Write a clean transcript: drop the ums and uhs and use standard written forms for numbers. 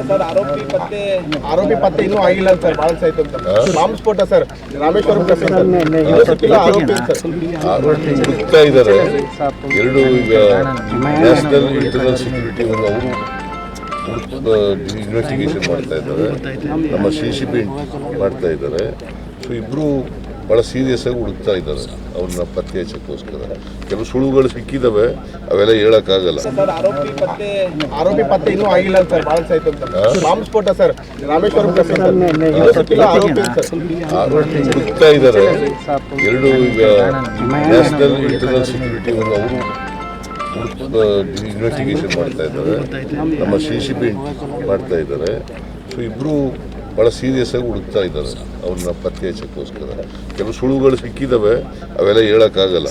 Sir ಆರೋಪಿ ಪತ್ತೆ ಇನ್ನೂ ಆಗಿಲ್ಲ ಸರ್. ಬಾಳ್ ಸಾಯ್ತು ಅಂತ ಬಾಂಬ್ ಸ್ಫೋಟ ಸರ್ ರಾಮೇಶ್ವರಂ ಹುಡುಕ್ತಾ ಇದ್ದಾರೆ. ಎರಡು ಈಗ ನ್ಯಾಷನಲ್ ಇಂಟರ್ನಲ್ ಸೆಕ್ಯೂರಿಟಿ ಅವರು ಇನ್ವೆಸ್ಟಿಗೇಷನ್ ಮಾಡ್ತಾ ಇದ್ದಾರೆ, ನಮ್ಮ CCB ಮಾಡ್ತಾ ಇದ್ದಾರೆ. ಸೊ ಇಬ್ಬರು ಭಾಳ ಸೀರಿಯಸ್ ಆಗಿ ಹುಡುಕ್ತಾ ಇದ್ದಾರೆ ಅವ್ರನ್ನ ಪತ್ತೆ ಹಚ್ಚಕ್ಕೋಸ್ಕರ. ಕೆಲವು ಸುಳುಗಳು ಸಿಕ್ಕಿದಾವೆ, ಅವೆಲ್ಲ ಹೇಳಕ್ಕಾಗಲ್ಲ. ಆರೋಪಿ ಪತ್ತೆ ಇನ್ನೂ ಆಗಿಲ್ಲ ಸರ್. ಬಾಳ್ ಸಾಯ್ತು ಅಂತ ಬಾಂಬ್ ಸ್ಫೋಟ ಸರ್ ರಾಮೇಶ್ವರಂ ಹುಡುಕ್ತಾ ಇದ್ದಾರೆ. ಎರಡು ಈಗ ನ್ಯಾಷನಲ್ ಇಂಟರ್ನಲ್ ಸೆಕ್ಯೂರಿಟಿ ಅವರು ಇನ್ವೆಸ್ಟಿಗೇಷನ್ ಮಾಡ್ತಾ ಇದ್ದಾರೆ, ನಮ್ಮ CCB ಮಾಡ್ತಾ ಇದ್ದಾರೆ. ಸೊ ಇಬ್ಬರು ಭಾಳ ಸೀರಿಯಸ್ ಆಗಿ ಹುಡುಕ್ತಾ ಇದ್ದಾರೆ ಅವ್ರನ್ನ ಪತ್ತೆ ಹಚ್ಚಕ್ಕೋಸ್ಕರ. ಕೆಲವು ಸುಳುಗಳು ಸಿಕ್ಕಿದಾವೆ, ಅವೆಲ್ಲ ಹೇಳಕ್ಕಾಗಲ್ಲ.